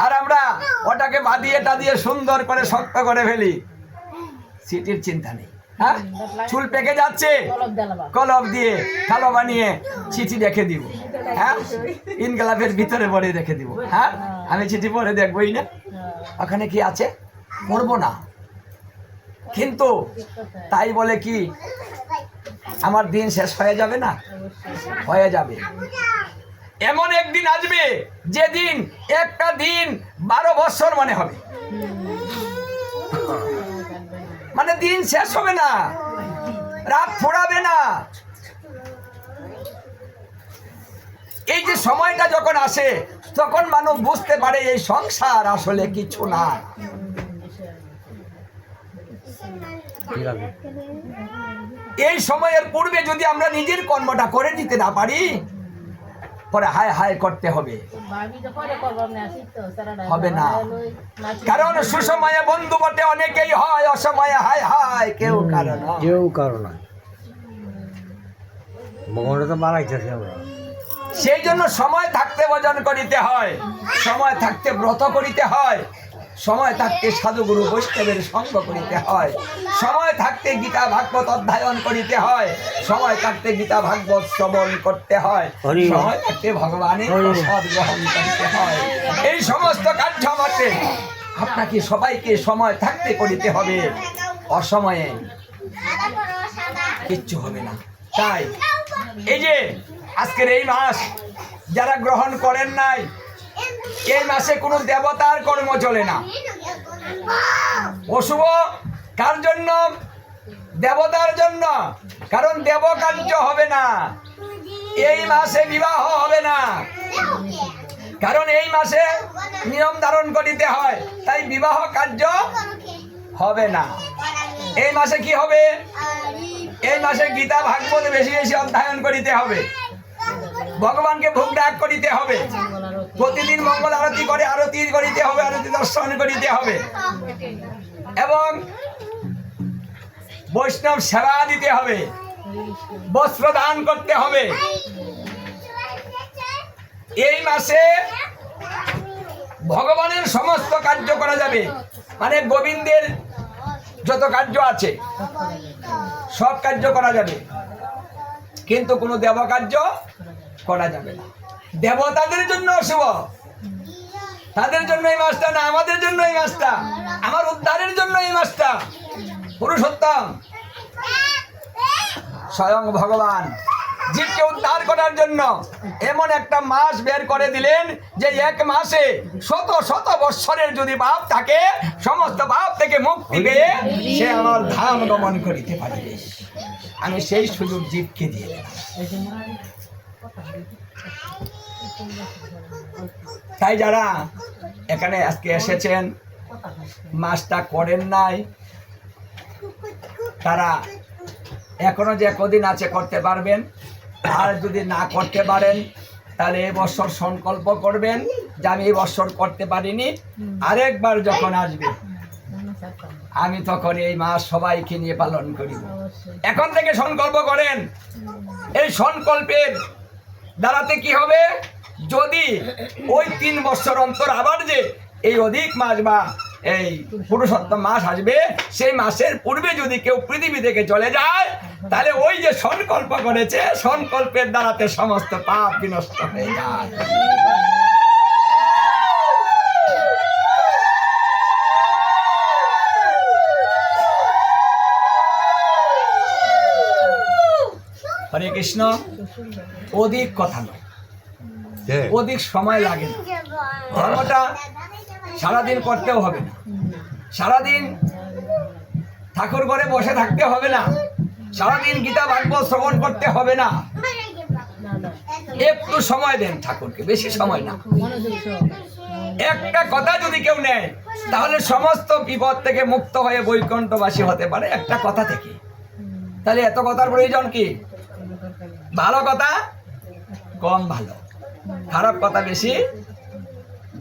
আর আমরা ওটাকে বাঁধিয়ে টাদিয়ে সুন্দর করে শক্ত করে ফেলি, সিটির চিন্তা নেই। হ্যাঁ, চুল পেকে যাচ্ছে, কলম দিয়ে কালো বানিয়ে চিঠি রেখে দিব। হ্যাঁ, ইনকালাবের ভিতরে পড়ে রেখে দিব। হ্যাঁ, আমি চিঠি পড়ে দেখবই না ওখানে কি আছে, পড়বো না। কিন্তু তাই বলে কি আমার দিন শেষ হয়ে যাবে না? হয়ে যাবে। এমন একদিন আসবে যেদিন একটা দিন 12 বছর মনে হবে, মানে দিন শেষ হবে না, রাত ফুরাবে না। এই যে সময়টা যখন আসে তখন মানুষ বুঝতে পারে এই সংসার আসলে কিছু না। এই সময়ের পূর্বে যদি আমরা নিজের কর্মটা করে দিতে না পারি, পরে হায় হায় করতে হবে, হবে না। কারণ সুসময়ে বন্ধু বটে অনেকেই হয়, অসময়ে হায় হায় কেউ কারণ সেই জন্য সময় থাকতে ভজন করিতে হয়, সময় থাকতে ব্রত করিতে হয়, সময় থাকতে সাধুগুরু বৈষ্ণবের সঙ্গ করিতে হয়, সময় থাকতে গীতা ভাগবত অধ্যয়ন করিতে হয়, সময় থাকতে গীতা ভাগবত শ্রবণ করতে হয়, সময় থাকতে ভগবানের প্রসাদ গ্রহণ করতে হয়। এই সমস্ত কার্য আমাকে আপনাকে সবাইকে সময় থাকতে করিতে হবে, অসময়ে কিচ্ছু হবে না। তাই এই যে আজকের এই মাস যারা গ্রহণ করেন নাই, এই মাসে কোনো দেবতার কর্ম চলে না। অশুভ কার জন্য? দেবতার জন্য। কারণ দেব কার্য হবে না, এই মাসে বিবাহ হবে না, কারণ এই মাসে নিয়ম ধারণ করিতে হয়, তাই বিবাহ কার্য হবে না। এই মাসে কি হবে? এই মাসে গীতা ভাগবত বেশি বেশি অধ্যয়ন করিতে হবে, ভগবানকে ভোগ ডাক করিতে হবে, প্রতিদিন মঙ্গল আরতি করে আরতি করিতে হবে, আরতি দর্শন করিতে হবে, এবং বৈষ্ণব সেবা দিতে হবে, বস্ত্র দান করতে হবে। এই মাসে ভগবানের সমস্ত কার্য করা যাবে, মানে গোবিন্দের যত কার্য আছে সব কার্য করা যাবে, কিন্তু কোনো দেব কার্য করা যাবে না। দেবতাদের জন্য শুভ, তাদের জন্য এই মাসটা না, আমাদের জন্য এই মাসটা, আমার উদ্ধারের জন্য এই মাসটা। পুরুষোত্তম স্বয়ং ভগবান জীবকে উদ্ধার করার জন্য এমন একটা মাস বের করে দিলেন যে এক মাসে শত শত বৎসরের যদি পাপ থাকে, সমস্ত পাপ থেকে মুক্তি পেয়ে সে আমার ধাম গমন করিতে পারিবে। আমি সেই সুযোগ জীবকে দিয়ে দিলাম। তাই যারা এখানে আজকে এসেছেন, মাসটা করেন নাই, তারা এখনো যে কদিন আছে করতে পারবেন। আর যদি না করতে পারেন তাহলে এই বছর সংকল্প করবেন যে আমি এই বছর করতে পারিনি, আরেকবার যখন আসবে আমি তখন এই মাস সবাইকে নিয়ে পালন করিব। এখন থেকে সংকল্প করেন। এই সংকল্পের দ্বারাতে কি হবে? যদি ওই 3 বছর অন্তর আবার যে এই অধিক মাস বা এই পুরুষোত্তম মাস আসবে, সেই মাসের পূর্বে যদি কেউ পৃথিবী থেকে চলে যায়, তাহলে ওই যে সংকল্প করেছে, সংকল্পের দ্বারাতে সমস্ত পাপ বিনষ্ট হয়ে যায়। হরে কৃষ্ণ। অধিক কথা নয়, অধিক সময় লাগে না। ধর্মটা সারাদিন করতেও হবে না, সারাদিন ঠাকুর ঘরে বসে থাকতে হবে না, সারাদিন গীতা ভাগবত শ্রবণ করতে হবে না। একটু সময় দেন ঠাকুরকে, বেশি সময় না। একটা কথা যদি কেউ নেয় তাহলে সমস্ত বিপদ থেকে মুক্ত হয়ে বৈকুণ্ঠবাসী হতে পারে একটা কথা থেকে। তাহলে এত কথার প্রয়োজন কি? ভালো কথা কম ভালো, খারাপ কথা বেশি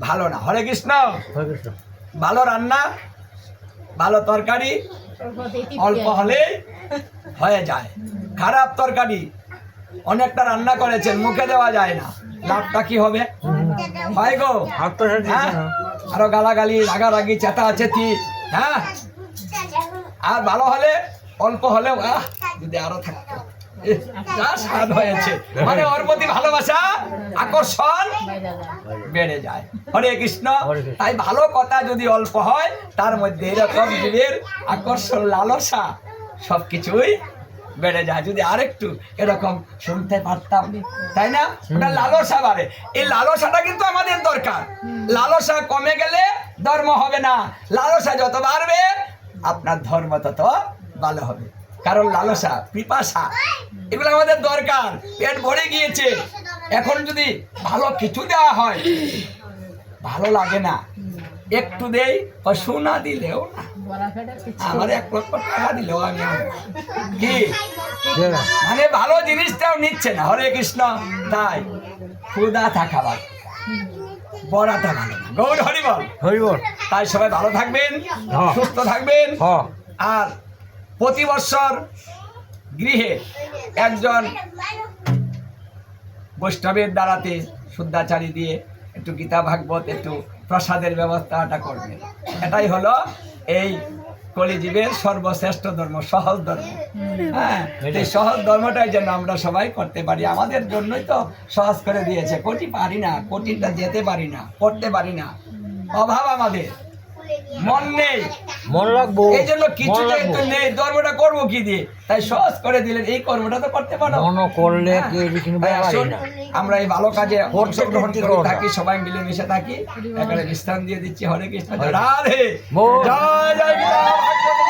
ভালো না। হরে কৃষ্ণ। ভালো রান্না, ভালো তরকারি অল্প হলে হয়ে যায়। খারাপ তরকারি অনেকটা রান্না করেছেন, মুখে দেওয়া যায় না, লাভটা কি হবে? হয় গো, হ্যাঁ? আরো গালাগালি, রাগারাগি, চেঁচাচেঁচি, হ্যাঁ? আর ভালো হলে অল্প হলেও যদি আরো থাকতো, যা স্বাদ হয়েছে, মানে ওর প্রতি ভালোবাসা, আকর্ষণ বেড়ে যায়। হরে কৃষ্ণ। তাই ভালো কথা যদি অল্প হয়, তার মধ্যে এরকম জীবের আকর্ষণ, লালসা সবকিছুই বেড়ে যায়। যদি আরেকটু এরকম শুনতে পারতাম, তাই না? ওটা লালসা বাড়ে। এই লালসাটা কিন্তু আমাদের দরকার। লালসা কমে গেলে ধর্ম হবে না। লালসা যত বাড়বে আপনার ধর্ম তত ভালো হবে। কারণ লালসা, পিপাসা, এগুলো আমাদের দরকার। পেট ভরে গিয়েছে, এখন যদি ভালো কিছু দেওয়া হয় ভালো লাগে না, একটু দেই, সোনা দিলেও না, আমার 1 লক্ষ টাকা দিলেও আমি কি, মানে ভালো জিনিসটাও নিচ্ছে না। হরে কৃষ্ণ। তাই ক্ষুধা থাকা ভালো, বড়াটা ভালো না। গৌর হরি বল। তাই সবাই ভালো থাকবেন, সুস্থ থাকবেন। আর প্রতি বৎসর গৃহে একজন বৈষ্ণবের দ্বারাতে শুদ্ধাচারী দিয়ে একটু গীতা ভাগবত, একটু প্রসাদের ব্যবস্থাটা করবেন। এটাই হলো এই কলিজীবের সর্বশ্রেষ্ঠ ধর্ম, সহজ ধর্ম। হ্যাঁ, এই সহজ ধর্মটাই যেন আমরা সবাই করতে পারি। আমাদের জন্যই তো সহজ করে দিয়েছে। পারি না, কঠিনটা যেতে পারি না, করতে পারি না, অভাব আমাদের, মন নেই, মন লাগবো, এই জন্য কিছু যেহেতু নেই, ধর্মটা করবো কি দিয়ে? তাই সহজ করে দিলেন, এই কর্মটা তো করতে পারো। মন করলে আমরা এই ভালো কাজে অংশগ্রহণ করে থাকি, সবাই মিলে মিশে থাকি। এখানে বিশ্রাম দিয়ে দিচ্ছি। হরে কৃষ্ণ। রাধে, জয় জয় গীতা ভাগবত।